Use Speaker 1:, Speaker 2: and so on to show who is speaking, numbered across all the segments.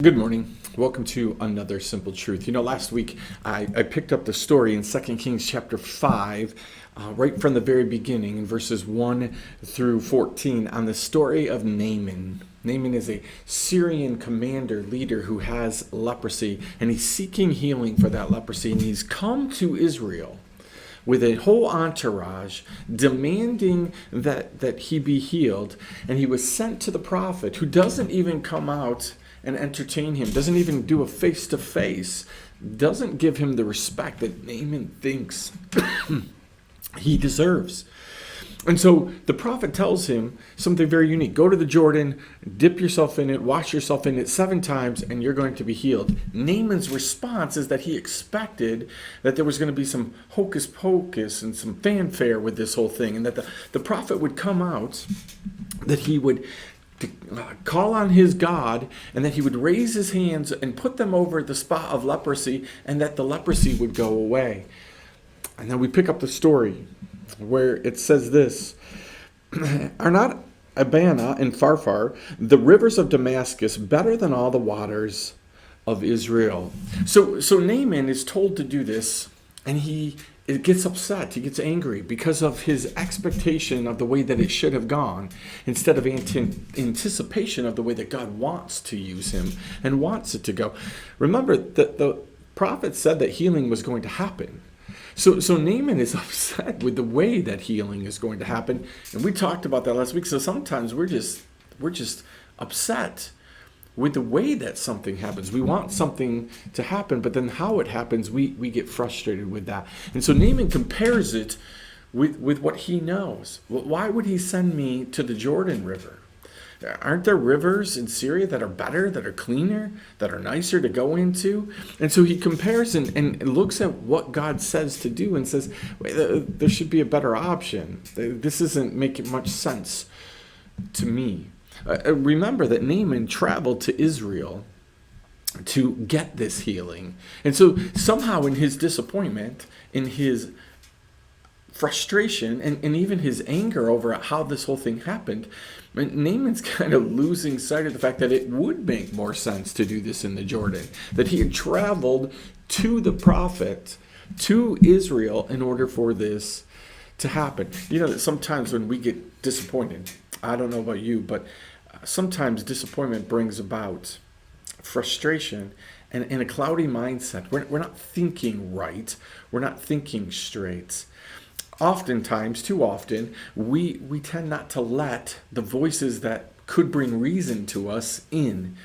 Speaker 1: Good morning. Welcome to another Simple Truth. Last week I picked up the story in 2 Kings chapter 5, right from the very beginning in verses 1 through 14 on the story of Naaman. Naaman is a Syrian commander, leader who has leprosy, and he's seeking healing for that leprosy, and he's come to Israel with a whole entourage demanding that he be healed. And he was sent to the prophet, who doesn't even come out and entertain him, doesn't even do a face-to-face, doesn't give him the respect that Naaman thinks he deserves. And so the prophet tells him something very unique. Go to the Jordan, dip yourself in it, wash yourself in it 7 times, and you're going to be healed. Naaman's response is that he expected that there was going to be some hocus pocus and some fanfare with this whole thing, and that the prophet would come out, that he would call on his God, and that he would raise his hands and put them over the spot of leprosy, and that the leprosy would go away. And then we pick up the story where it says this: Are not Abana and Pharpar, the rivers of Damascus, better than all the waters of Israel? So Naaman is told to do this, and it gets upset. He gets angry because of his expectation of the way that it should have gone, instead of anticipation of the way that God wants to use him and wants it to go. Remember that the prophet said that healing was going to happen. So Naaman is upset with the way that healing is going to happen. And we talked about that last week. So sometimes we're just upset with the way that something happens. We want something to happen, but then how it happens, we get frustrated with that. And so Naaman compares it with what he knows. Why would he send me to the Jordan River? Aren't there rivers in Syria that are better, that are cleaner, that are nicer to go into? And so he compares and looks at what God says to do and says, wait, there should be a better option. This isn't making much sense to me. Remember that Naaman traveled to Israel to get this healing. And so somehow in his disappointment, in his frustration, and even his anger over how this whole thing happened, Naaman's kind of losing sight of the fact that it would make more sense to do this in the Jordan, that he had traveled to the prophet, to Israel, in order for this to happen. That sometimes when we get disappointed, I don't know about you, but sometimes disappointment brings about frustration and a cloudy mindset. We're not thinking right. We're not thinking straight. Oftentimes, too often, we tend not to let the voices that could bring reason to us in.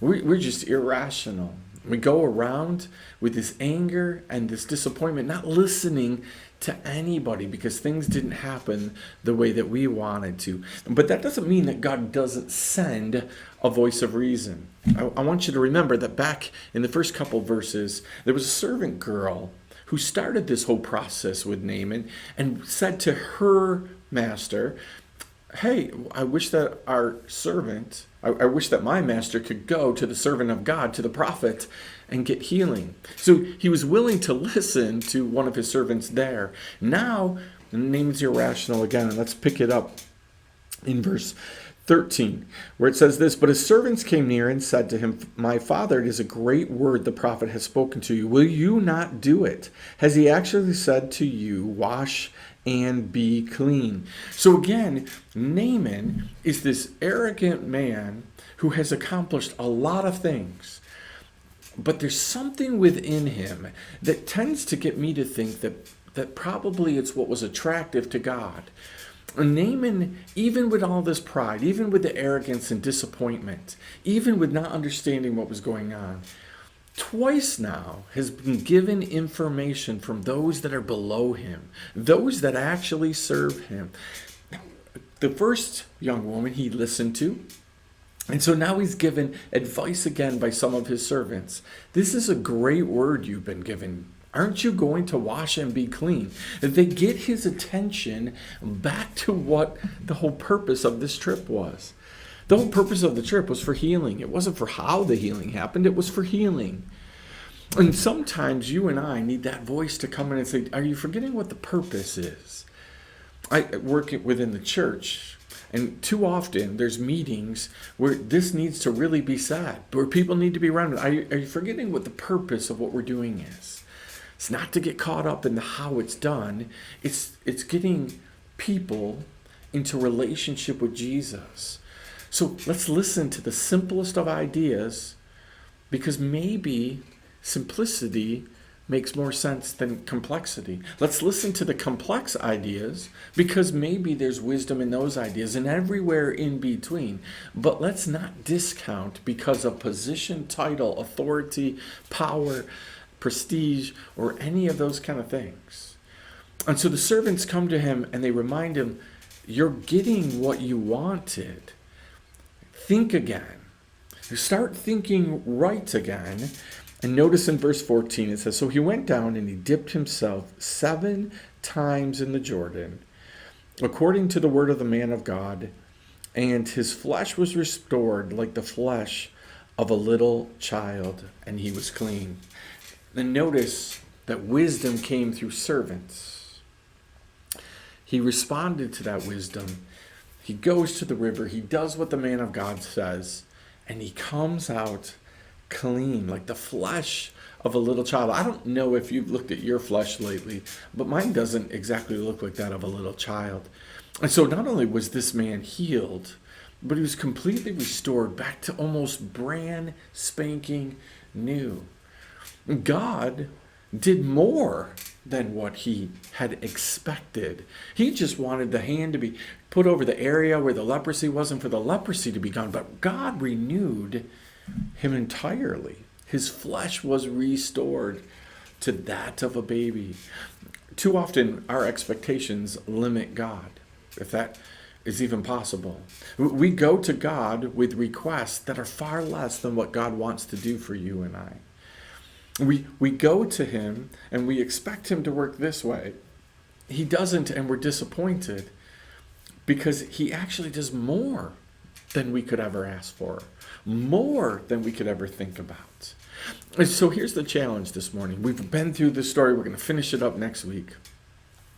Speaker 1: We're just irrational. We go around with this anger and this disappointment, not listening to anybody because things didn't happen the way that we wanted to. But that doesn't mean that God doesn't send a voice of reason. I want you to remember that back in the first couple verses, there was a servant girl who started this whole process with Naaman and said to her master, hey, I wish that I wish that my master could go to the servant of God, to the prophet, and get healing. So he was willing to listen to one of his servants there. Now, Naaman's irrational again, and let's pick it up in verse 13, where it says this: But his servants came near and said to him, My father, it is a great word the prophet has spoken to you. Will you not do it? Has he actually said to you, wash and be clean? So again, Naaman is this arrogant man who has accomplished a lot of things. But there's something within him that tends to get me to think that probably it's what was attractive to God. Naaman, even with all this pride, even with the arrogance and disappointment, even with not understanding what was going on, twice now has been given information from those that are below him, those that actually serve him. The first young woman he listened to, and so now he's given advice again by some of his servants. This is a great word you've been given. Aren't you going to wash and be clean? They get his attention back to what the whole purpose of this trip was. The whole purpose of the trip was for healing. It wasn't for how the healing happened. It was for healing. And sometimes you and I need that voice to come in and say, are you forgetting what the purpose is? I work within the church. And too often there's meetings where this needs to really be said, where people need to be around. Are you forgetting what the purpose of what we're doing is? It's not to get caught up in the how it's done. It's getting people into relationship with Jesus. So let's listen to the simplest of ideas, because maybe simplicity makes more sense than complexity. Let's listen to the complex ideas, because maybe there's wisdom in those ideas and everywhere in between. But let's not discount because of position, title, authority, power, prestige, or any of those kind of things. And so the servants come to him and they remind him, you're getting what you wanted. Think again. Start thinking right again. And notice in verse 14 it says, so he went down and he dipped himself 7 times in the Jordan, according to the word of the man of God, and his flesh was restored like the flesh of a little child, and he was clean. And notice that wisdom came through servants. He responded to that wisdom. He goes to the river. He does what the man of God says, and he comes out clean, like the flesh of a little child. I don't know if you've looked at your flesh lately, but mine doesn't exactly look like that of a little child. And so not only was this man healed, but he was completely restored back to almost brand spanking new. God did more than what he had expected. He just wanted the hand to be put over the area where the leprosy was and for the leprosy to be gone. But God renewed him entirely. His flesh was restored to that of a baby. Too often our expectations limit God, if that is even possible. We go to God with requests that are far less than what God wants to do for you and I. We go to him and we expect him to work this way. He doesn't, and we're disappointed because he actually does more than we could ever ask for, more than we could ever think about. And so here's the challenge this morning. We've been through this story. We're going to finish it up next week.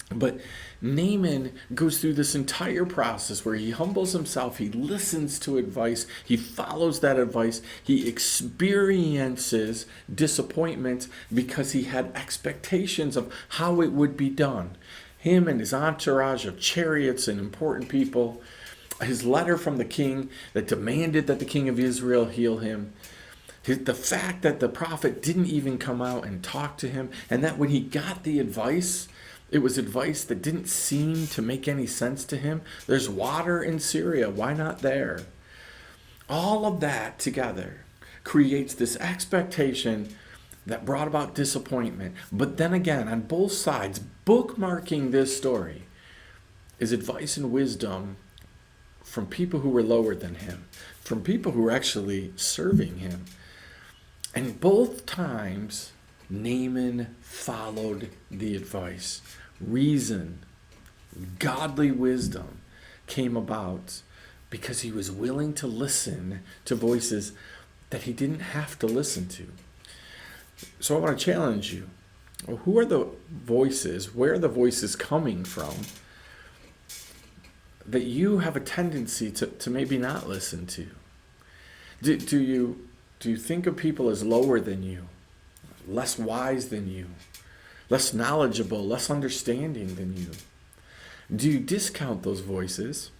Speaker 1: But Naaman goes through this entire process where he humbles himself, he listens to advice, he follows that advice, he experiences disappointment because he had expectations of how it would be done. Him and his entourage of chariots and important people, his letter from the king that demanded that the king of Israel heal him, the fact that the prophet didn't even come out and talk to him, and that when he got the advice, it was advice that didn't seem to make any sense to him. There's water in Syria. Why not there? All of that together creates this expectation that brought about disappointment. But then again, on both sides, bookmarking this story is advice and wisdom from people who were lower than him, from people who were actually serving him. And both times, Naaman followed the advice. Reason, godly wisdom came about because he was willing to listen to voices that he didn't have to listen to. So I want to challenge you. Who are the voices? Where are the voices coming from that you have a tendency to maybe not listen to? Do you think of people as lower than you, less wise than you, less knowledgeable, less understanding than you? Do you discount those voices,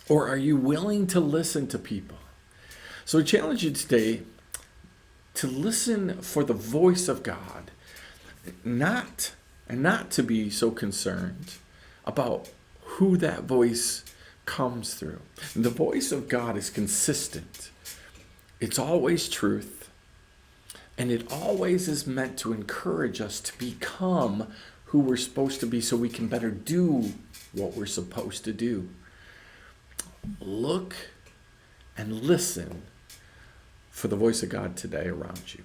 Speaker 1: or are you willing to listen to people? So I challenge you today to listen for the voice of God, not to be so concerned about who that voice comes through. The voice of God is consistent. It's always truth. And it always is meant to encourage us to become who we're supposed to be so we can better do what we're supposed to do. Look and listen for the voice of God today around you.